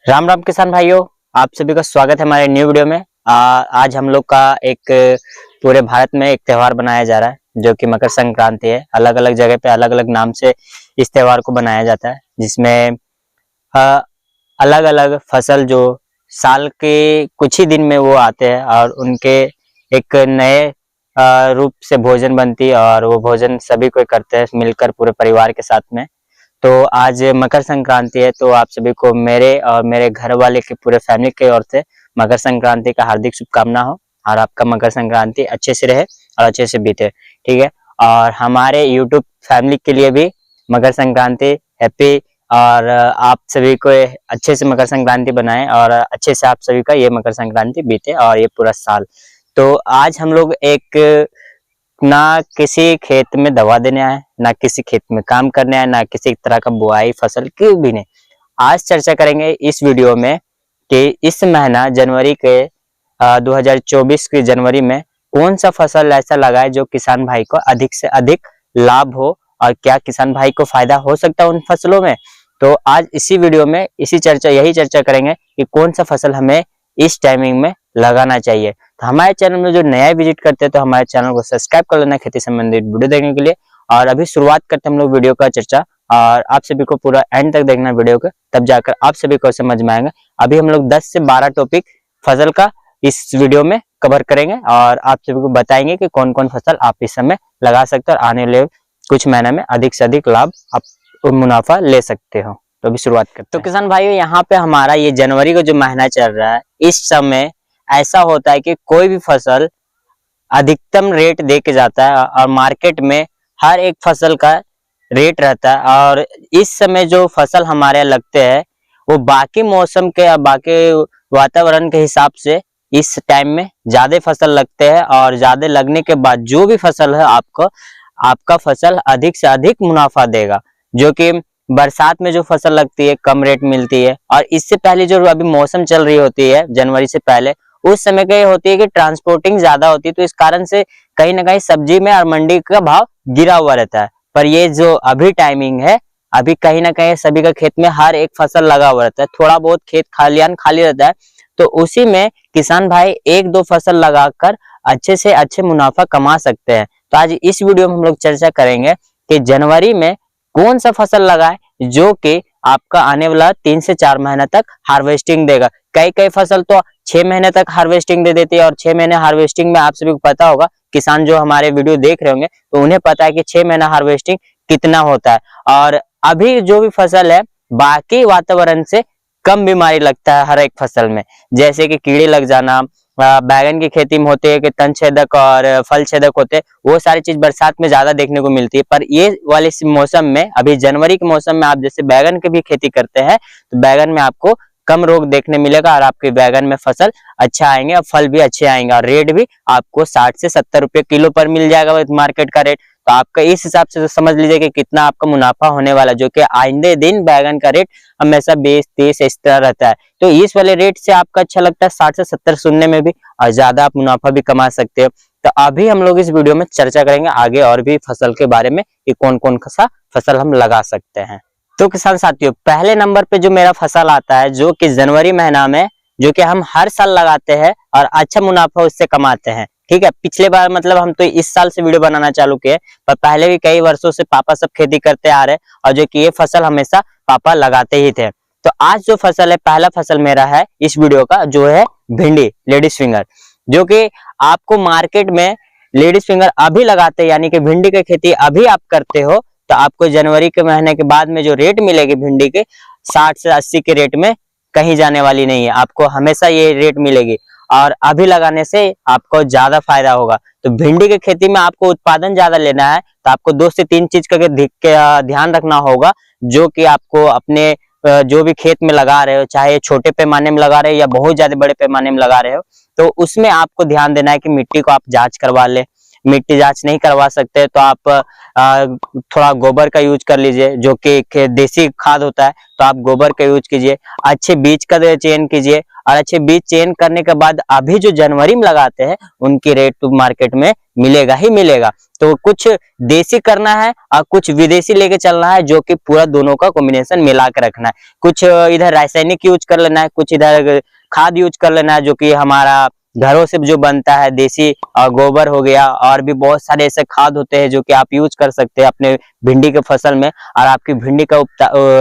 राम राम किसान भाइयों, आप सभी का स्वागत है हमारे न्यू वीडियो में। आज हम लोग का एक पूरे भारत में एक त्यौहार बनाया जा रहा है जो कि मकर संक्रांति है। अलग अलग जगह पे अलग अलग नाम से इस त्यौहार को बनाया जाता है, जिसमें अलग अलग फसल जो साल के कुछ ही दिन में वो आते हैं और उनके एक नए रूप से भोजन बनती है और वो भोजन सभी को करते हैं मिलकर पूरे परिवार के साथ में। तो आज मकर संक्रांति है, तो आप सभी को मेरे और मेरे घर वाले के पूरे फैमिली की ओर से मकर संक्रांति का हार्दिक शुभकामना हो और आपका मकर संक्रांति अच्छे से रहे और अच्छे से बीते। ठीक है, और हमारे यूट्यूब फैमिली के लिए भी मकर संक्रांति हैप्पी, और आप सभी को अच्छे से मकर संक्रांति बनाएं और अच्छे से आप सभी का ये मकर संक्रांति बीते और ये पूरा साल। तो आज हम लोग एक ना किसी खेत में दवा देने आए, ना किसी खेत में काम करने आए, ना किसी तरह का बुआई फसल की भी नहीं। आज चर्चा करेंगे इस वीडियो में कि इस महीना जनवरी के 2024 के जनवरी में कौन सा फसल ऐसा लगाए जो किसान भाई को अधिक से अधिक लाभ हो और क्या किसान भाई को फायदा हो सकता है उन फसलों में। तो आज इसी वीडियो में यही चर्चा करेंगे कि कौन सा फसल हमें इस टाइमिंग में लगाना चाहिए। तो हमारे चैनल में जो नया विजिट करते हैं तो हमारे चैनल को सब्सक्राइब कर लेना खेती संबंधित वीडियो देखने के लिए। और अभी शुरुआत करते हैं हम लोग वीडियो का चर्चा, और आप सभी को पूरा एंड तक देखना वीडियो का, तब जाकर आप सभी को समझ में आएगा। अभी हम लोग 10 से 12 टॉपिक फसल का इस वीडियो में कवर करेंगे और आप सभी को बताएंगे कि कौन कौन फसल आप इस समय लगा सकते हो और आने वाले कुछ महीने में अधिक से अधिक लाभ आप मुनाफा ले सकते हो। तो अभी शुरुआत करते हैं। तो किसान भाइयों, यहाँ पे हमारा ये जनवरी का जो महीना चल रहा है, इस समय ऐसा होता है कि कोई भी फसल अधिकतम रेट दे के जाता है और मार्केट में हर एक फसल का रेट रहता है। और इस समय जो फसल हमारे लगते हैं वो बाकी मौसम के या बाकी वातावरण के हिसाब से इस टाइम में ज्यादा फसल लगते हैं, और ज्यादा लगने के बाद जो भी फसल है आपका फसल अधिक से अधिक मुनाफा देगा। जो कि बरसात में जो फसल लगती है कम रेट मिलती है, और इससे पहले जो अभी मौसम चल रही होती है जनवरी से पहले, उस समय क्या होती है कि ट्रांसपोर्टिंग ज्यादा होती है, तो इस कारण से कहीं ना कहीं सब्जी में और मंडी का भाव गिरा हुआ रहता है। पर ये जो अभी टाइमिंग है, अभी कहीं ना कहीं सभी का खेत में हर एक फसल लगा हुआ रहता है, थोड़ा बहुत खेत खालियान खाली रहता है, तो उसी में किसान भाई एक दो फसल लगाकर अच्छे से अच्छे मुनाफा कमा सकते हैं। तो आज इस वीडियो में हम लोग चर्चा करेंगे कि जनवरी में कौन सा फसल लगाए जो कि आपका आने वाला 3 से 4 महीना तक हार्वेस्टिंग देगा। कई फसल तो 6 महीने तक हार्वेस्टिंग दे देती है, और 6 महीने हार्वेस्टिंग में आप सभी को पता होगा, किसान जो हमारे वीडियो देख रहे होंगे तो उन्हें पता है कि 6 महीना हार्वेस्टिंग कितना होता है। और अभी जो भी फसल है बाकी वातावरण से कम बीमारी लगता है हर एक फसल में, जैसे कि कीड़े लग जाना, बैगन की खेती में होते हैं कि तन छेदक और फल छेदक होते हैं, वो सारी चीज बरसात में ज्यादा देखने को मिलती है। पर ये वाले मौसम में, अभी जनवरी के मौसम में आप जैसे बैगन की भी खेती करते हैं तो बैगन में आपको कम रोग देखने मिलेगा और आपके बैगन में फसल अच्छा आएंगे और फल भी अच्छे आएंगे, और रेट भी आपको 60 से 70 रुपए किलो पर मिल जाएगा मार्केट का रेट। तो आपका इस हिसाब से तो समझ लीजिए कि कितना आपका मुनाफा होने वाला, जो कि आइंदे दिन बैगन का रेट हमेशा 20-30 इस तरह रहता है। तो इस वाले रेट से आपका अच्छा लगता है 60 से 70 सुनने में भी, और ज्यादा आप मुनाफा भी कमा सकते हो। तो अभी हम लोग इस वीडियो में चर्चा करेंगे आगे और भी फसल के बारे में कि कौन कौन सा फसल हम लगा सकते हैं। तो किसान साथियों, पहले नंबर पे जो मेरा फसल आता है जो कि जनवरी महीना में, जो कि हम हर साल लगाते हैं और अच्छा मुनाफा उससे कमाते हैं। ठीक है, पिछले बार मतलब हम तो इस साल से वीडियो बनाना चालू किए, पर पहले भी कई वर्षों से पापा सब खेती करते आ रहे, और जो कि ये फसल हमेशा पापा लगाते ही थे। तो आज जो फसल है, पहला फसल मेरा है इस वीडियो का, जो है भिंडी लेडीज फिंगर, जो कि आपको मार्केट में लेडीज फिंगर अभी लगाते, यानी कि भिंडी की खेती अभी आप करते हो, तो आपको जनवरी के महीने के बाद में जो रेट मिलेगी भिंडी के 60 से 80 के रेट में कहीं जाने वाली नहीं है, आपको हमेशा ये रेट मिलेगी, और अभी लगाने से आपको ज्यादा फायदा होगा। तो भिंडी की खेती में आपको उत्पादन ज्यादा लेना है तो आपको 2 से 3 चीज का ध्यान रखना होगा, जो कि आपको अपने जो भी खेत में लगा रहे हो, चाहे छोटे पैमाने में लगा रहे हो या बहुत ज्यादा बड़े पैमाने में लगा रहे हो, तो उसमें आपको ध्यान देना है कि मिट्टी को आप जांच करवा ले। मिट्टी जांच नहीं करवा सकते तो आप थोड़ा गोबर का यूज कर लीजिए, जो कि देसी खाद होता है, तो आप गोबर का यूज कीजिए। अच्छे बीज का चयन कीजिए, और अच्छे बीज चयन करने के बाद अभी जो जनवरी में लगाते हैं उनकी रेट तो मार्केट में मिलेगा ही मिलेगा। तो कुछ देसी करना है और कुछ विदेशी लेके चलना है, जो कि पूरा दोनों का कॉम्बिनेशन मिला के रखना है। कुछ इधर रासायनिक यूज कर लेना है, कुछ इधर खाद यूज कर लेना है, जो कि हमारा घरों से जो बनता है देसी गोबर हो गया, और भी बहुत सारे ऐसे खाद होते हैं जो कि आप यूज कर सकते हैं अपने भिंडी के फसल में, और आपकी भिंडी का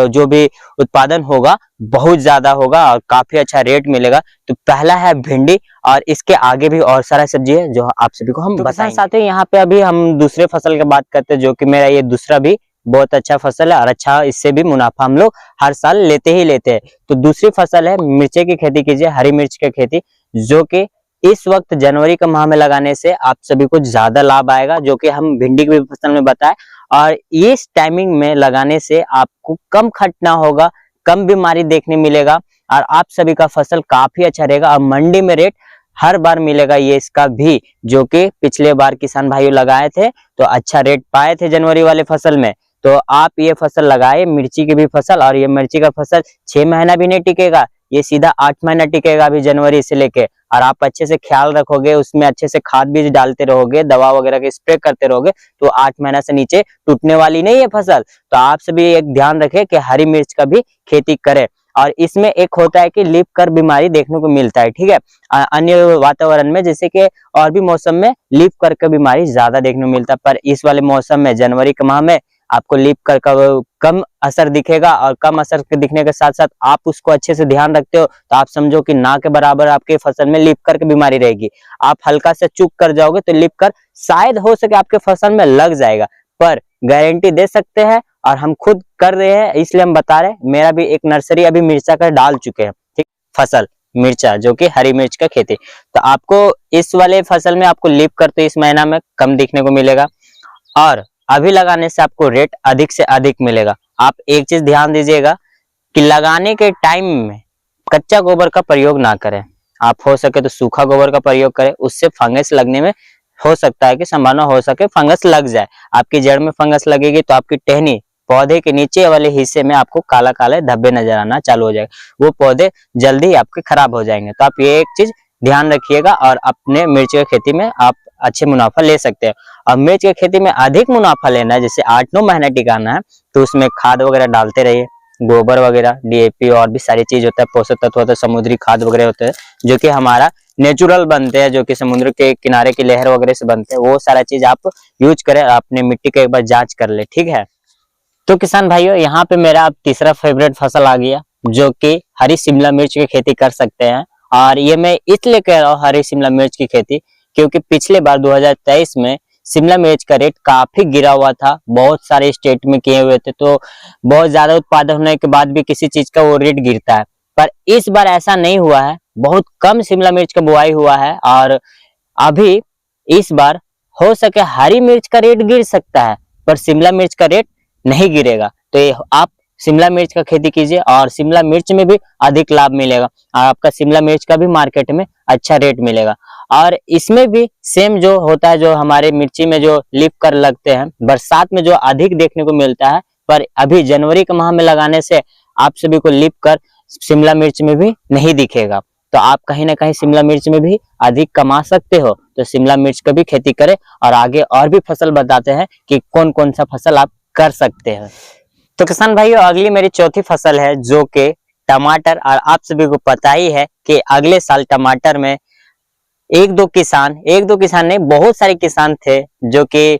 जो भी उत्पादन होगा बहुत ज्यादा होगा और काफी अच्छा रेट मिलेगा। तो पहला है भिंडी, और इसके आगे भी और सारा सब्जी है जो आप सभी को हम बताएंगे। साथ ही यहाँ पे अभी हम दूसरे फसल की बात करते हैं, जो कि मेरा ये दूसरा भी बहुत अच्छा फसल है और अच्छा इससे भी मुनाफा हम लोग हर साल लेते ही लेते हैं। तो दूसरी फसल है मिर्ची की खेती कीजिए, हरी मिर्च की खेती, जो कि इस वक्त जनवरी का माह में लगाने से आप सभी को ज्यादा लाभ आएगा, जो कि हम भिंडी की फसल में बताए। और इस टाइमिंग में लगाने से आपको कम खर्चना होगा, कम बीमारी देखने मिलेगा, और आप सभी का फसल काफी अच्छा रहेगा। और मंडी में रेट हर बार मिलेगा ये इसका भी, जो कि पिछले बार किसान भाइयों लगाए थे तो अच्छा रेट पाए थे जनवरी वाले फसल में। तो आप ये फसल लगाए मिर्ची की भी फसल, और ये मिर्ची का फसल 6 महीना भी नहीं टिकेगा, ये सीधा 8 महीना टिकेगा अभी जनवरी से लेके। और आप अच्छे से ख्याल रखोगे, उसमें अच्छे से खाद बीज डालते रहोगे, दवा वगैरह के स्प्रे करते रहोगे, तो 8 महीना से नीचे टूटने वाली नहीं है फसल। तो आप सभी एक ध्यान रखें कि हरी मिर्च का भी खेती करें। और इसमें एक होता है कि लीफ कर बीमारी देखने को मिलता है, ठीक है, अन्य वातावरण में जैसे कि और भी मौसम में लीफ कर का बीमारी ज्यादा देखने को मिलता है, पर इस वाले मौसम में जनवरी के माह में आपको लीफ कर का कम असर दिखेगा। और कम असर के दिखने के साथ साथ आप उसको अच्छे से ध्यान रखते हो तो आप समझो कि ना के बराबर आपके फसल में लीफ कर की बीमारी रहेगी। आप हल्का से चूक कर जाओगे तो लीफ कर शायद हो सके आपके फसल में लग जाएगा, पर गारंटी दे सकते हैं और हम खुद कर रहे हैं इसलिए हम बता रहे हैं। मेरा भी एक नर्सरी अभी मिर्चा का डाल चुके हैं, ठीक, फसल मिर्चा जो कि हरी मिर्च का खेती। तो आपको इस वाले फसल में आपको लीफ कर तो इस महीना में कम दिखने को मिलेगा, और अभी लगाने से आपको रेट अधिक से अधिक मिलेगा। आप एक चीज ध्यान दीजिएगा कि लगाने के टाइम में कच्चा गोबर का प्रयोग ना करें, आप हो सके तो सूखा गोबर का प्रयोग करें, उससे फंगस लगने में हो सकता है कि संभावना हो सके फंगस लग जाए। आपकी जड़ में फंगस लगेगी तो आपकी टहनी पौधे के नीचे वाले हिस्से में आपको काला काले धब्बे नजर आना चालू हो जाएगा, वो पौधे जल्दी ही आपके खराब हो जाएंगे। तो आप ये एक चीज ध्यान रखिएगा और अपने मिर्च की खेती में आप अच्छे मुनाफा ले सकते हैं। और मिर्च की खेती में अधिक मुनाफा लेना है, जैसे 8-9 महीना टिकाना है, तो उसमें खाद वगैरह डालते रहिए, गोबर वगैरह, डीएपी और भी सारी चीज होता है, पोषक तत्व होता है, समुद्री खाद वगैरह होते हैं जो कि हमारा नेचुरल बनते हैं, जो कि समुद्र के किनारे की लहर वगैरह से बनते हैं। वो सारा चीज आप यूज करें, अपने मिट्टी का एक बार जांच कर ले, ठीक है। तो किसान भाइयों, यहाँ पे मेरा अब तीसरा फेवरेट फसल आ गया, जो कि हरी शिमला मिर्च की खेती कर सकते हैं। और ये मैं इसलिए कह रहा हूँ हरी शिमला मिर्च की खेती, क्योंकि पिछले बार 2023 में शिमला मिर्च का रेट काफी गिरा हुआ था, बहुत सारे स्टेट में किए हुए थे, तो बहुत ज्यादा उत्पादन होने के बाद भी किसी चीज का वो रेट गिरता है। पर इस बार ऐसा नहीं हुआ है, बहुत कम शिमला मिर्च का बुआई हुआ है, और अभी इस बार हो सके हरी मिर्च का रेट गिर सकता है पर शिमला मिर्च का रेट नहीं गिरेगा। तो ये आप शिमला मिर्च का खेती कीजिए और शिमला मिर्च में भी अधिक लाभ मिलेगा, और आपका शिमला मिर्च का भी मार्केट में अच्छा रेट मिलेगा। और इसमें भी सेम जो होता है, जो हमारे मिर्ची में जो लीफ कर लगते हैं बरसात में जो अधिक देखने को मिलता है, पर अभी जनवरी के माह में लगाने से आप सभी को लीफ कर शिमला मिर्च में भी नहीं दिखेगा। तो आप कहीं ना कहीं शिमला मिर्च में भी अधिक कमा सकते हो, तो शिमला मिर्च का भी खेती करें। और आगे और भी फसल बताते हैं कि कौन कौन सा फसल आप कर सकते हैं। तो किसान भाइयों, अगली मेरी चौथी फसल है जो कि टमाटर। और आप सभी को पता ही है कि अगले साल टमाटर में एक दो किसान नहीं, बहुत सारे किसान थे जो कि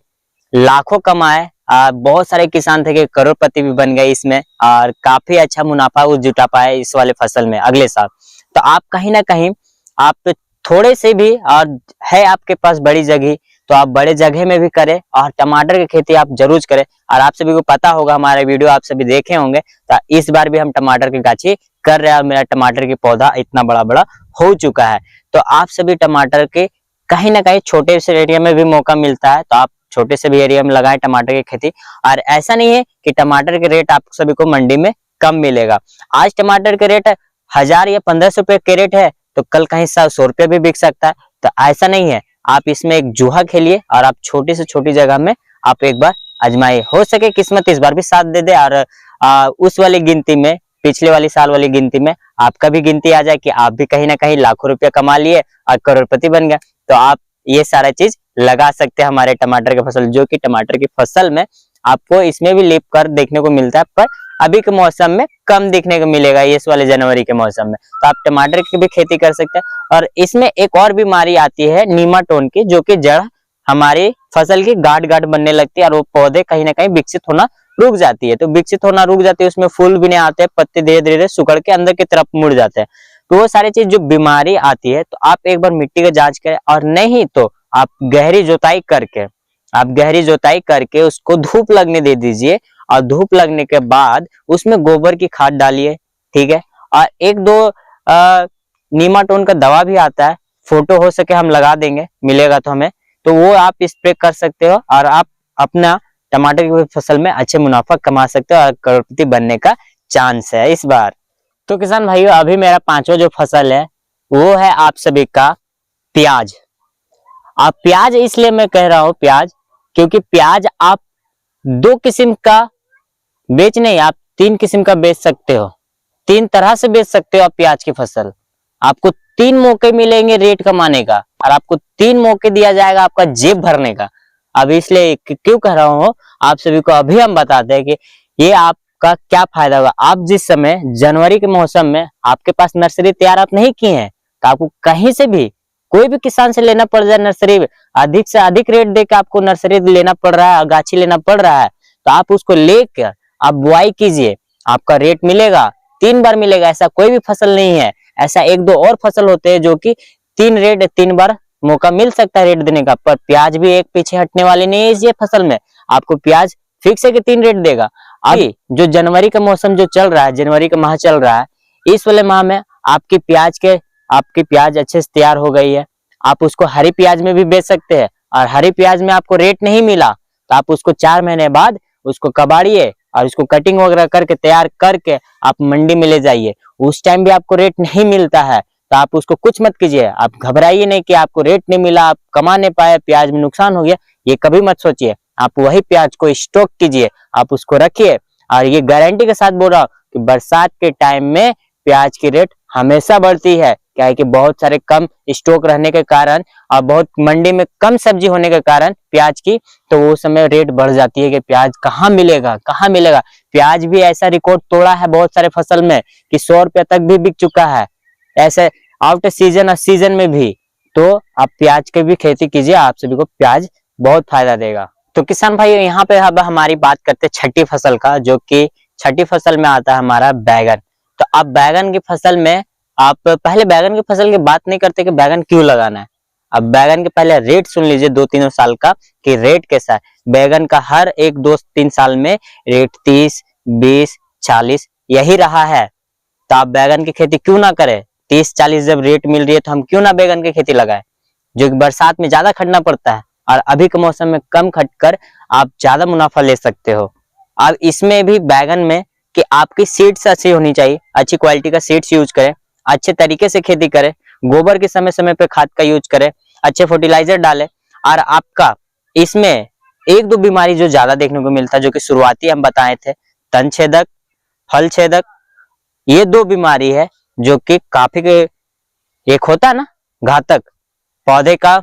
लाखों कमाए, बहुत सारे किसान थे कि करोड़पति भी बन गए इसमें, और काफी अच्छा मुनाफा वो जुटा पाए इस वाले फसल में अगले साल। तो आप कहीं ना कहीं आप थोड़े से भी, और है आपके पास बड़ी जगह, तो आप बड़े जगह में भी करें और टमाटर की खेती आप जरूर करें। और आप सभी को पता होगा, हमारा वीडियो आप सभी देखे होंगे, तो इस बार भी हम टमाटर की गाछी कर रहे हैं और मेरा टमाटर की पौधा इतना बड़ा बड़ा हो चुका है। तो आप सभी टमाटर के कहीं ना कहीं छोटे से एरिया में भी मौका मिलता है, तो आप छोटे से भी एरिया में लगाएं टमाटर की खेती। और ऐसा नहीं है कि टमाटर के रेट आप सभी को मंडी में कम मिलेगा। आज टमाटर के रेट 1000 या 1500 रुपए के रेट है, तो कल कहीं 100 रुपये भी बिक सकता है। तो ऐसा नहीं है, आप इसमें एक जुआ खेलिए और आप छोटी से छोटी जगह में आप एक बार आजमाइए, हो सके किस्मत इस बार भी साथ दे दे, और उस वाली गिनती में, पिछले वाली साल वाली गिनती में आपका भी गिनती आ जाए कि आप भी कहीं ना कहीं लाखों रुपया कमा लिए और करोड़पति बन गए। तो आप ये सारा चीज लगा सकते हैं हमारे टमाटर की फसल, जो कि टमाटर की फसल में आपको इसमें भी लीफ कर देखने को मिलता है, पर अभी के मौसम में कम देखने को मिलेगा इस वाले जनवरी के मौसम में। तो आप टमाटर की भी खेती कर सकते हैं। और इसमें एक और बीमारी आती है नीमाटोड की, जो कि जड़ हमारी फसल की गांठ गांठ बनने लगती है और वो पौधे कहीं ना कहीं विकसित होना रुक जाती है। तो विकसित होना रुक जाती है, उसमें फूल भी नहीं आते, पत्ते धीरे धीरे सुकड़ के अंदर की तरफ मुड़ जाते हैं। तो वो सारी चीज जो बीमारी आती है, तो आप एक बार मिट्टी का जांच करें, और नहीं तो आप गहरी जोताई करके उसको धूप लगने दे दीजिए। और धूप लगने के बाद उसमें गोबर की खाद डालिए, ठीक है। और एक दो नीमाटोड का दवा भी आता है, फोटो हो सके हम लगा देंगे, मिलेगा तो हमें, तो वो आप स्प्रे कर सकते हो और आप अपना टमाटर की फसल में अच्छे मुनाफा कमा सकते हो और करोड़पति बनने का चांस है इस बार। तो किसान भाइयों, अभी मेरा पांचवा जो फसल है वो है आप सभी का प्याज। आप प्याज इसलिए मैं कह रहा हूँ प्याज, क्योंकि प्याज आप दो किस्म का बेच नहीं, आप तीन किस्म का बेच सकते हो, तीन तरह से बेच सकते हो आप प्याज की फसल। आपको तीन मौके मिलेंगे रेट कमाने का, और आपको तीन मौके दिया जाएगा आपका जेब भरने का। अब इसलिए क्यों कह रहा हूँ आप सभी को, अभी हम बताते हैं कि ये आपका क्या फायदा होगा। आप जिस समय जनवरी के मौसम में आपके पास नर्सरी तैयार आप नहीं किए हैं, तो आपको कहीं से भी कोई भी किसान से लेना पड़ जाए नर्सरी, अधिक से अधिक रेट देकर आपको नर्सरी लेना पड़ रहा है, गाछी लेना पड़ रहा है, तो आप उसको लेकर आप बुआई कीजिए, आपका रेट मिलेगा, 3 बार मिलेगा। ऐसा कोई भी फसल नहीं है, ऐसा एक दो और फसल होते हैं जो कि 3 बार मौका मिल सकता है रेट देने का, पर प्याज भी एक पीछे हटने वाली नहीं है इस ये फसल में। आपको प्याज फिक्स है कि 3 रेट देगा। अभी जो जनवरी का मौसम जो चल रहा है, जनवरी का माह चल रहा है, इस वाले माह में आपकी प्याज अच्छे से तैयार हो गई है। आप उसको हरी प्याज में भी बेच सकते हैं, और हरी प्याज में आपको रेट नहीं मिला तो आप उसको 4 महीने बाद उसको कबाड़िए और उसको कटिंग वगैरह करके तैयार करके आप मंडी में ले जाइए। उस टाइम भी आपको रेट नहीं मिलता है तो आप उसको कुछ मत कीजिए, आप घबराइए नहीं कि आपको रेट नहीं मिला, आप कमा नहीं पाए, प्याज में नुकसान हो गया, ये कभी मत सोचिए। आप वही प्याज को स्टॉक कीजिए, आप उसको रखिए, और ये गारंटी के साथ बोल रहा हूँ कि बरसात के टाइम में प्याज की रेट हमेशा बढ़ती है। क्या है कि बहुत सारे कम स्टॉक रहने के कारण और बहुत मंडी में कम सब्जी होने के कारण प्याज की, तो वो समय रेट बढ़ जाती है कि प्याज कहाँ मिलेगा। प्याज भी ऐसा रिकॉर्ड तोड़ा है बहुत सारे फसल में कि 100 रुपये तक भी बिक चुका है, ऐसे आउट सीजन और सीजन में भी। तो आप प्याज की भी खेती कीजिए, आप सभी को प्याज बहुत फायदा देगा। तो किसान भाई, यहाँ पे अब हमारी बात करते हैं छठी फसल का, जो कि छठी फसल में आता है हमारा बैगन। तो अब बैगन की फसल में आप पहले बैगन की फसल की बात नहीं करते कि बैगन क्यों लगाना है। अब बैगन के पहले रेट सुन लीजिए 2-3 साल का कि रेट कैसा है। बैगन का हर 1-2-3 साल में रेट 30, 20, 40 यही रहा है। तो आप बैगन की खेती क्यों ना करें। 30-40 जब रेट मिल रही है तो हम क्यों ना बैगन की खेती लगाएं, जो कि बरसात में ज्यादा खटना पड़ता है और अभी के मौसम में कम खट कर आप ज्यादा मुनाफा ले सकते हो। अब इसमें भी बैगन में कि आपकी सीड्स अच्छी होनी चाहिए, अच्छी क्वालिटी का सीड्स यूज करें, अच्छे तरीके से खेती करें, गोबर के समय समय पे खाद का यूज करें, अच्छे फर्टिलाइजर डालें। और आपका इसमें 1-2 बीमारी जो ज्यादा देखने को मिलता है, जो कि शुरुआती हम बताए थे, तन छेदक, फल छेदक, ये 2 बीमारी है जो कि काफी एक होता है ना घातक, पौधे का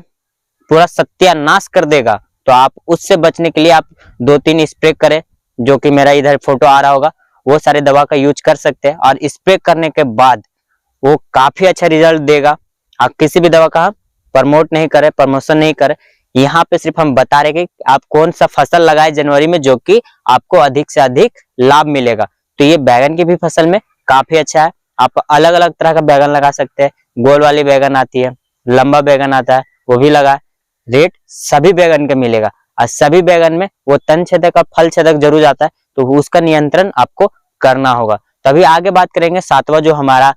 पूरा सत्यानाश कर देगा। तो आप उससे बचने के लिए आप 2-3 स्प्रे करें, जो कि मेरा इधर फोटो आ रहा होगा, वो सारे दवा का यूज कर सकते हैं। और स्प्रे करने के बाद वो काफी अच्छा रिजल्ट देगा। आप किसी भी दवा का प्रमोट नहीं करें, प्रमोशन नहीं करें, यहाँ पे सिर्फ हम बता रहे कि आप कौन सा फसल लगाए जनवरी में जो कि आपको अधिक से अधिक लाभ मिलेगा। तो ये बैगन की भी फसल में काफी अच्छा है। आप अलग अलग तरह का बैगन लगा सकते हैं, गोल वाली बैगन आती है, लंबा बैगन आता है, वो भी लगा। रेट सभी बैगन का मिलेगा, और सभी बैगन में वो तन छेदक का फल छेदक जरूर आता है, तो उसका नियंत्रण आपको करना होगा। तभी आगे बात करेंगे 7वां जो हमारा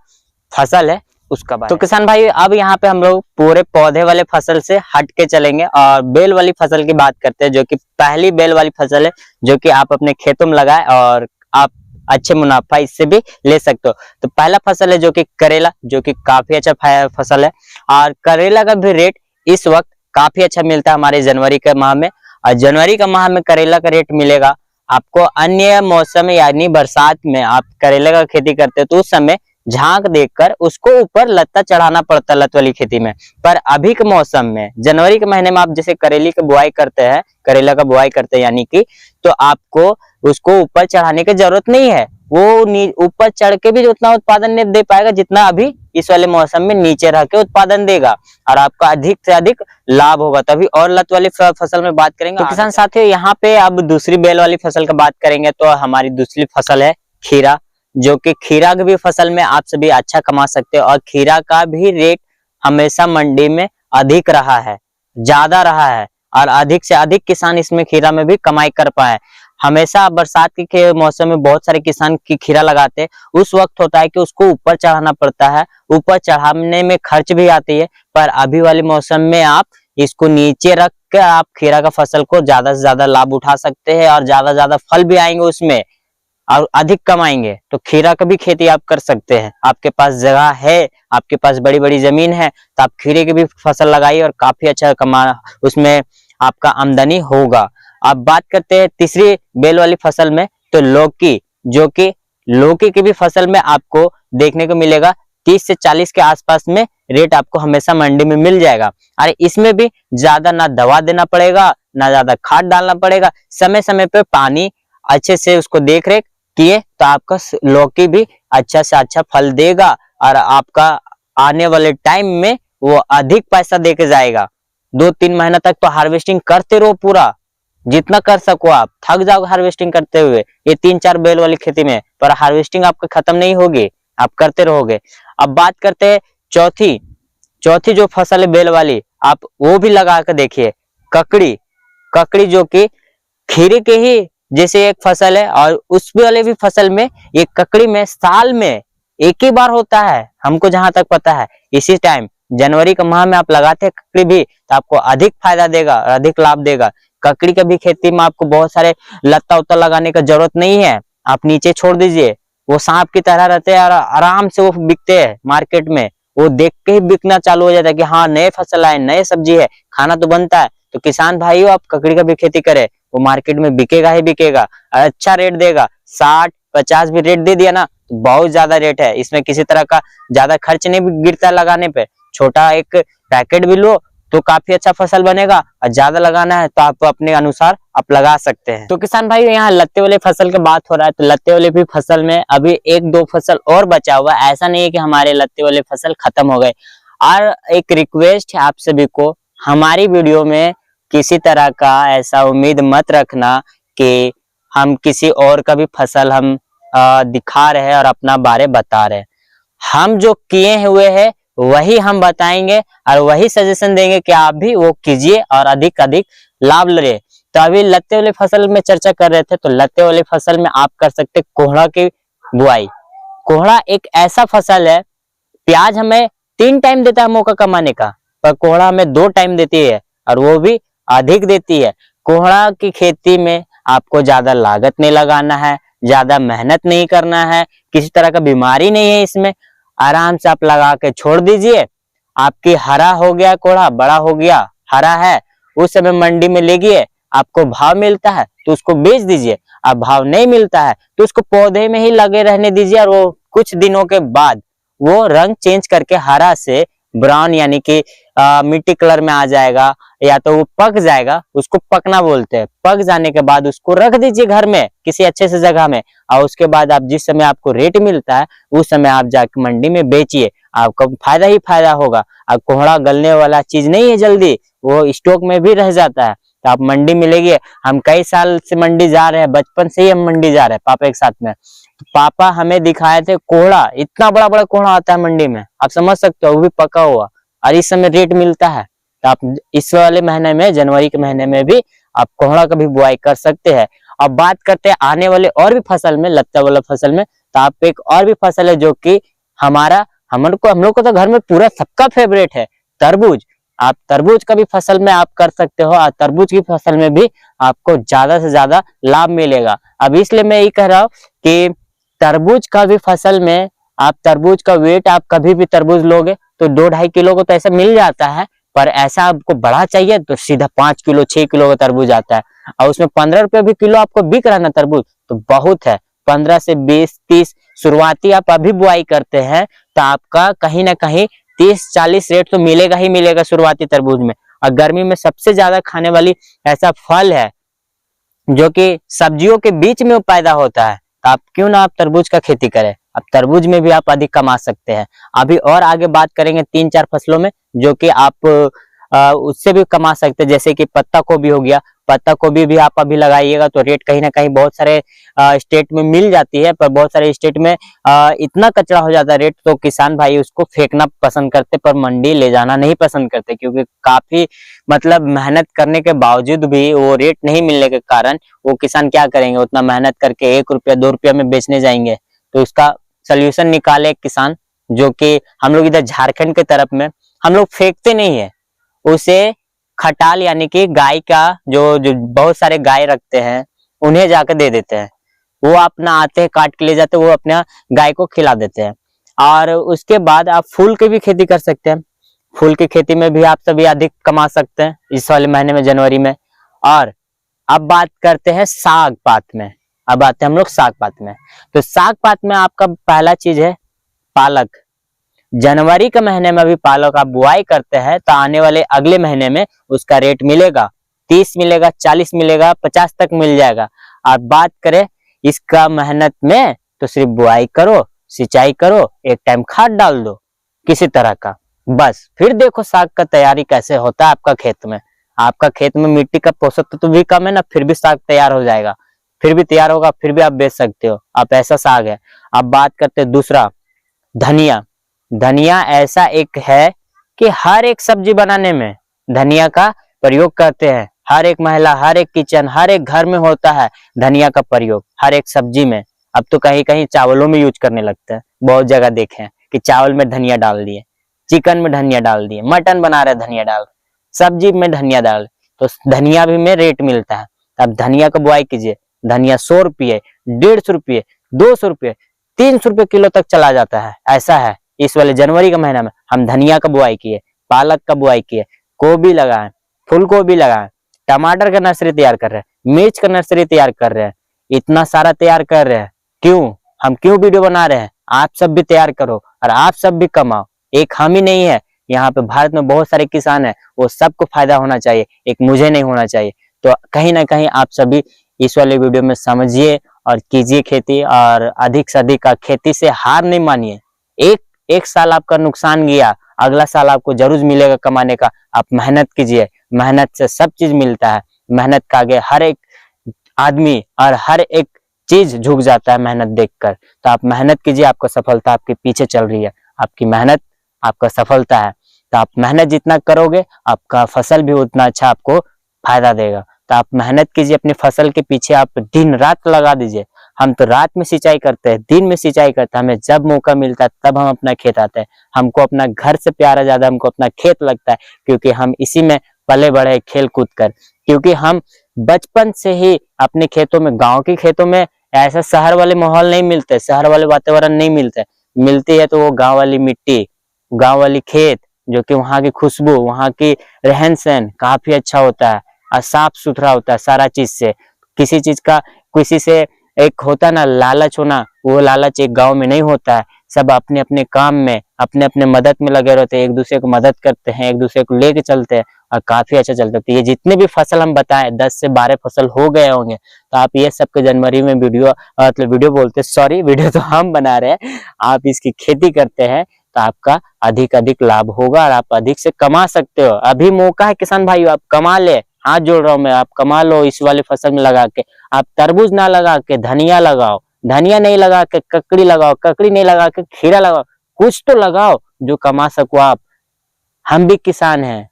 फसल है उसका बात। तो किसान भाई, अब यहाँ पे हम लोग पूरे पौधे वाले फसल से हट के चलेंगे और बेल वाली फसल की बात करते हैं, जो कि पहली बेल वाली फसल है, जो कि आप अपने खेतों में लगाए और आप अच्छे मुनाफा इससे भी ले सकते हो। तो पहला फसल है जो कि करेला, जो कि काफी अच्छा फसल है, और करेला का भी रेट इस वक्त काफी अच्छा मिलता है हमारे जनवरी के माह में। और जनवरी का माह में करेला का रेट मिलेगा आपको अन्य मौसम यानी बरसात में आप करेला का खेती करते हो तो उस समय झांक देखकर उसको ऊपर लत्ता चढ़ाना पड़ता है लत वाली खेती में। पर अभी के मौसम में जनवरी के महीने में आप जैसे करेली की बुआई करते हैं, करेला का बुआई करते हैं यानी कि, तो आपको उसको ऊपर चढ़ाने की जरूरत नहीं है। वो ऊपर चढ़ के भी उतना उत्पादन नहीं दे पाएगा जितना अभी इस वाले मौसम में नीचे रह के उत्पादन देगा, और आपका अधिक से अधिक लाभ होगा। तभी और लत वाली फसल में बात करेंगे। तो किसान साथियों, यहाँ पे अब दूसरी बेल वाली फसल की बात करेंगे। तो हमारी दूसरी फसल है खीरा, जो कि खीरा की भी फसल में आप सभी अच्छा कमा सकते हो, और खीरा का भी रेट हमेशा मंडी में अधिक रहा है, ज्यादा रहा है, और अधिक से अधिक किसान इसमें खीरा में भी कमाई कर पाए। हमेशा बरसात के मौसम में बहुत सारे किसान की खीरा लगाते हैं, उस वक्त होता है कि उसको ऊपर चढ़ाना पड़ता है, ऊपर चढ़ाने में खर्च भी आती है। पर अभी वाले मौसम में आप इसको नीचे रख के आप खीरा का फसल को ज्यादा से ज्यादा लाभ उठा सकते हैं, और ज्यादा से ज्यादा फल भी आएंगे उसमें, और अधिक कमाएंगे। तो खीरा का भी खेती आप कर सकते हैं। आपके पास जगह है, आपके पास बड़ी बड़ी जमीन है, तो आप खीरे की भी फसल लगाइए और काफी अच्छा उसमें आपका आमदनी होगा। अब बात करते हैं तीसरी बेल वाली फसल में, तो लौकी, जो कि लौकी की भी फसल में आपको देखने को मिलेगा 30 से 40 के आसपास में रेट आपको हमेशा मंडी में मिल जाएगा। और इसमें भी ज्यादा ना दवा देना पड़ेगा, ना ज्यादा खाद डालना पड़ेगा, समय समय पे पानी अच्छे से उसको देख रेख किए तो आपका लौकी भी अच्छा से अच्छा फल देगा, और आपका आने वाले टाइम में वो अधिक पैसा देके जाएगा। 2-3 महीना तक तो हार्वेस्टिंग करते रहो, पूरा जितना कर सको। आप थक जाओगे हार्वेस्टिंग करते हुए ये 3-4 बेल वाली खेती में, पर हार्वेस्टिंग आपका खत्म नहीं होगी, आप करते रहोगे। अब बात करते हैं चौथी जो फसल है बेल वाली, आप वो भी लगा कर देखिए, ककड़ी, जो कि खीरे के ही जैसे एक फसल है, और उस वाले भी फसल में ये ककड़ी में साल में एक ही बार होता है, हमको जहां तक पता है। इसी टाइम जनवरी का माह में आप लगाते हैं ककड़ी भी, तो आपको अधिक फायदा देगा और अधिक लाभ देगा। ककड़ी का भी खेती में आपको बहुत सारे लत्ता उत्ता लगाने का जरूरत नहीं है, आप नीचे छोड़ दीजिए, वो सांप की तरह रहते हैं और आराम से वो बिकते हैं मार्केट में। वो देख के ही बिकना चालू हो जाता है कि हाँ नए फसल आए, नए सब्जी है, खाना तो बनता है। तो किसान भाइयों, आप ककड़ी का भी खेती करें, वो मार्केट में बिकेगा ही बिकेगा, और अच्छा रेट देगा। 60-50 भी रेट दे दिया ना, तो बहुत ज्यादा रेट है, इसमें किसी तरह का ज्यादा खर्च नहीं गिरता लगाने पे। छोटा एक पैकेट भी लो तो काफी अच्छा फसल बनेगा, और ज्यादा लगाना है तो आप अपने अनुसार आप लगा सकते हैं। तो किसान भाई, यहाँ लत्ते वाले फसल की बात हो रहा है, तो लत्ते वाले भी फसल में अभी 1-2 फसल और बचा हुआ है। ऐसा नहीं है कि हमारे लत्ते वाले फसल खत्म हो गए। और एक रिक्वेस्ट है आप सभी को, हमारी वीडियो में किसी तरह का ऐसा उम्मीद मत रखना कि हम किसी और का भी फसल हम दिखा रहे हैं और अपना बारे बता रहे हैं। हम जो किए हुए हैं वही हम बताएंगे, और वही सजेशन देंगे कि आप भी वो कीजिए और अधिक अधिक लाभ ले। तो अभी लत्ते वाले फसल में चर्चा कर रहे थे, तो लत्ते वाले फसल में आप कर सकते कोहड़ा की बुआई। कोहड़ा एक ऐसा फसल है, प्याज हमें 3 टाइम देता है मौका कमाने का, पर कोहड़ा हमें 2 टाइम देती है, और वो भी अधिक देती है। कोहड़ा की खेती में आपको ज्यादा लागत नहीं लगाना है, ज्यादा मेहनत नहीं करना है, किसी तरह का बीमारी नहीं है इसमें, आराम से आप लगा के छोड़ दीजिए। आपकी हरा हो गया, कोहड़ा बड़ा हो गया, हरा है, उस समय मंडी में ले गए, आपको भाव मिलता है तो उसको बेच दीजिए। अब भाव नहीं मिलता है तो उसको पौधे में ही लगे रहने दीजिए, और वो कुछ दिनों के बाद वो रंग चेंज करके हरा से ब्राउन यानी कि मिट्टी कलर में आ जाएगा, या तो वो पक जाएगा, उसको पकना बोलते हैं। पक जाने के बाद उसको रख दीजिए घर में किसी अच्छे से जगह में, और उसके बाद आप जिस समय आपको रेट मिलता है उस समय आप जाके मंडी में बेचिए, आपको फायदा ही फायदा होगा। अब कोहड़ा गलने वाला चीज नहीं है, जल्दी वो स्टॉक में भी रह जाता है, तो आप मंडी मिलेगी। हम कई साल से मंडी जा रहे हैं, बचपन से ही हम मंडी जा रहे हैं पापा के साथ में। तो पापा हमें दिखाए थे कोहड़ा, इतना बड़ा बड़ा कोहड़ा आता है मंडी में, आप समझ सकते हो, वो भी पका हुआ, और इस समय रेट मिलता है। तो आप इस वाले महीने में, जनवरी के महीने में भी आप कोहड़ा का भी बुआई कर सकते हैं। अब बात करते हैं आने वाले और भी फसल में, लत्ता वाला फसल में, तो आप एक और भी फसल है जो कि हम लोग को तो घर में पूरा सबका फेवरेट है, तरबूज। आप तरबूज का भी फसल में आप कर सकते हो, और तरबूज की फसल में भी आपको ज्यादा से ज्यादा लाभ मिलेगा। अब इसलिए मैं ये कह रहा हूँ कि तरबूज का भी फसल में आप तरबूज का वेट, आप कभी भी तरबूज लोगे तो 2-2.5 किलो को तो ऐसा मिल जाता है, पर ऐसा आपको बड़ा चाहिए तो सीधा 5 किलो 6 किलो का तरबूज आता है, और उसमें 15 रुपए भी किलो आपको बिक रहा है ना तरबूज, तो बहुत है। 15 से 20, 30 शुरुआती आप अभी बुआई करते हैं तो आपका कहीं ना कहीं 30-40 रेट तो मिलेगा ही मिलेगा शुरुआती तरबूज में। और गर्मी में सबसे ज्यादा खाने वाली ऐसा फल है जो कि सब्जियों के बीच में पैदा होता है, तो आप क्यों ना आप तरबूज का खेती करें। अब तरबूज में भी आप अधिक कमा सकते हैं। अभी और आगे बात करेंगे 3-4 फसलों में जो कि आप उससे भी कमा सकते हैं, जैसे कि पत्ता गोभी हो गया। पत्ता गोभी भी आप अभी लगाइएगा तो रेट कहीं ना कहीं बहुत सारे स्टेट में मिल जाती है, पर बहुत सारे स्टेट में इतना कचरा हो जाता है रेट, तो किसान भाई उसको फेंकना पसंद करते पर मंडी ले जाना नहीं पसंद करते, क्योंकि काफी मतलब मेहनत करने के बावजूद भी वो रेट नहीं मिलने के कारण वो किसान क्या करेंगे, उतना मेहनत करके 1 रुपया 2 रुपया में बेचने जाएंगे। तो उसका सोल्यूशन निकाले एक किसान, जो कि हम लोग इधर झारखंड के तरफ में हम लोग फेंकते नहीं है, उसे खटाल यानी कि गाय का जो जो बहुत सारे गाय रखते हैं उन्हें जाकर दे देते हैं। वो अपना आते हैं काट के ले जाते हैं, वो अपना गाय को खिला देते हैं। और उसके बाद आप फूल की भी खेती कर सकते हैं। फूल की खेती में भी आप सभी अधिक कमा सकते हैं इस वाले महीने में, जनवरी में। और अब बात करते हैं साग पात में। अब आते हैं हम लोग साग पात में। तो साग पात में आपका पहला चीज है पालक। जनवरी के महीने में अभी पालक आप बुआई करते हैं तो आने वाले अगले महीने में उसका रेट मिलेगा, 30 मिलेगा, 40 मिलेगा, 50 तक मिल जाएगा। और बात करें इसका मेहनत में तो सिर्फ बुआई करो, सिंचाई करो, एक टाइम खाद डाल दो किसी तरह का, बस फिर देखो साग का तैयारी कैसे होता है आपका खेत में। आपका खेत में मिट्टी का पोषक तत्व भी कम है ना, फिर भी साग तैयार हो जाएगा, फिर भी तैयार होगा, फिर भी आप बेच सकते हो। आप ऐसा साग है। अब बात करते हैं दूसरा, धनिया। धनिया ऐसा एक है कि हर एक सब्जी बनाने में धनिया का प्रयोग करते हैं। हर एक महिला, हर एक किचन, हर एक घर में होता है धनिया का प्रयोग, हर एक सब्जी में। अब तो कहीं कहीं चावलों में यूज करने लगते हैं, बहुत जगह देखे हैं कि चावल में धनिया डाल दिए, चिकन में धनिया डाल दिए, मटन बना रहे धनिया डाल, सब्जी में धनिया डाल, तो धनिया भी में रेट मिलता है। अब धनिया का बुआई कीजिए, धनिया 100 रुपये, 150 रुपये, 200 रुपये, 300 रुपये किलो तक चला जाता है। ऐसा है इस वाले जनवरी का महीना में हम धनिया का बुआई किए, पालक का बुआई किए, गोभी लगाए, फूल गोभी लगाए, टमाटर का नर्सरी तैयार कर रहे हैं, मिर्च का नर्सरी तैयार कर रहे हैं, इतना सारा तैयार कर रहे हैं। क्यों? हम क्यों वीडियो बना रहे हैं? आप सब भी तैयार करो और आप सब भी कमाओ। एक हम ही नहीं है, यहाँ पे भारत में बहुत सारे किसान है, वो सबको फायदा होना चाहिए, एक मुझे नहीं होना चाहिए। तो कहीं ना कहीं आप सभी इस वाले वीडियो में समझिए और कीजिए खेती, और अधिक से अधिक खेती से हार नहीं मानिए। एक साल आपका नुकसान गया, अगला साल आपको जरूर मिलेगा कमाने का। आप मेहनत कीजिए, मेहनत से सब चीज मिलता है। मेहनत का आगे हर एक आदमी और हर एक चीज झुक जाता है मेहनत देखकर। तो आप मेहनत कीजिए, आपका सफलता आपके पीछे चल रही है, आपकी मेहनत आपका सफलता है। तो आप मेहनत जितना करोगे आपका फसल भी उतना अच्छा आपको फायदा देगा। तो आप मेहनत कीजिए, अपनी फसल के पीछे आप दिन रात लगा दीजिए। हम तो रात में सिंचाई करते हैं, दिन में सिंचाई करते हैं, हमें जब मौका मिलता है तब हम अपना खेत आते हैं। हमको अपना घर से प्यारा ज्यादा हमको अपना खेत लगता है, क्योंकि हम इसी में पले बढ़े खेल कूद कर। क्योंकि हम बचपन से ही अपने खेतों में, गाँव के खेतों में ऐसा शहर वाले माहौल नहीं मिलते, शहर वाले वातावरण नहीं मिलते। मिलती है तो वो गाँव वाली मिट्टी, गाँव वाली खेत, जो कि वहाँ की खुशबू, वहाँ की रहन सहन काफी अच्छा होता है और साफ सुथरा होता है सारा चीज से। किसी चीज का, किसी से एक होता ना लालच होना, वो लालच एक गांव में नहीं होता है। सब अपने अपने काम में, अपने अपने मदद में लगे रहते हैं, एक दूसरे को मदद करते हैं, एक दूसरे को लेके चलते हैं और काफी अच्छा चलता है। तो ये जितने भी फसल हम बताएं 10 से 12 फसल हो गए होंगे। तो आप ये सबके जनवरी में वीडियो, मतलब वीडियो बोलते सॉरी, वीडियो तो हम बना रहे हैं, आप इसकी खेती करते हैं तो आपका अधिक अधिक लाभ होगा और आप अधिक से कमा सकते हो। अभी मौका है किसान भाइयों, आप कमा ले, हाथ जोड़ रहा हूं मैं, आप कमा लो इस वाले फसल में लगा के। आप तरबूज ना लगा के धनिया लगाओ, धनिया नहीं लगा के ककड़ी लगाओ, ककड़ी नहीं लगा के खीरा लगाओ, कुछ तो लगाओ जो कमा सको आप। हम भी किसान हैं,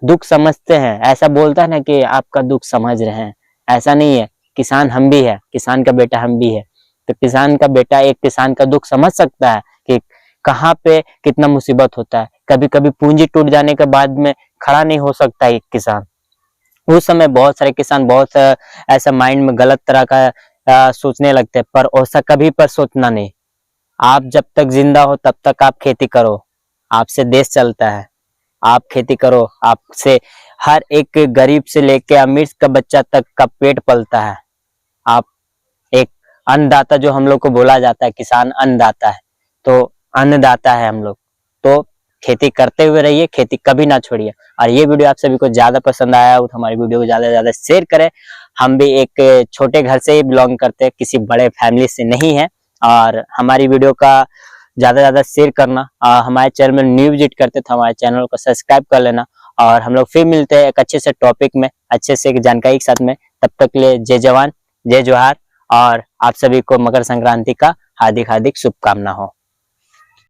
दुख समझते हैं। ऐसा बोलता है ना कि आपका दुख समझ रहे हैं, ऐसा नहीं है। किसान हम भी है, किसान का बेटा हम भी है। तो किसान का बेटा एक किसान का दुख समझ सकता है कि कहाँ पे कितना मुसीबत होता है। कभी कभी पूंजी टूट जाने के बाद में खड़ा नहीं हो सकता एक किसान। उस समय बहुत सारे किसान बहुत ऐसा माइंड में गलत तरह का सोचने लगते हैं, पर ऐसा कभी पर सोचना नहीं। आप जब तक जिंदा हो तब तक आप खेती करो, आपसे देश चलता है। आप खेती करो, आपसे हर एक गरीब से लेके अमीर का बच्चा तक का पेट पलता है। आप एक अन्नदाता जो हम लोग को बोला जाता है, किसान अन्नदाता है, तो अन्नदाता है हम लोग। तो खेती करते हुए रहिए, खेती कभी ना छोड़िए। और ये वीडियो आप सभी को ज्यादा पसंद आया हो तो हमारी वीडियो को ज्यादा से ज्यादा शेयर करें। हम भी एक छोटे घर से ही बिलोंग करते हैं, किसी बड़े फैमिली से नहीं है। और हमारी वीडियो का ज्यादा से ज्यादा शेयर करना, हमारे चैनल में न्यू विजिट करते तो हमारे चैनल को सब्सक्राइब कर लेना। और हम लोग फिर मिलते हैं एक अच्छे से टॉपिक में, अच्छे से एक जानकारी के साथ में। तब तक के लिए जय जवान, जय जोहार, और आप सभी को मकर संक्रांति का हार्दिक हार्दिक शुभकामना हो।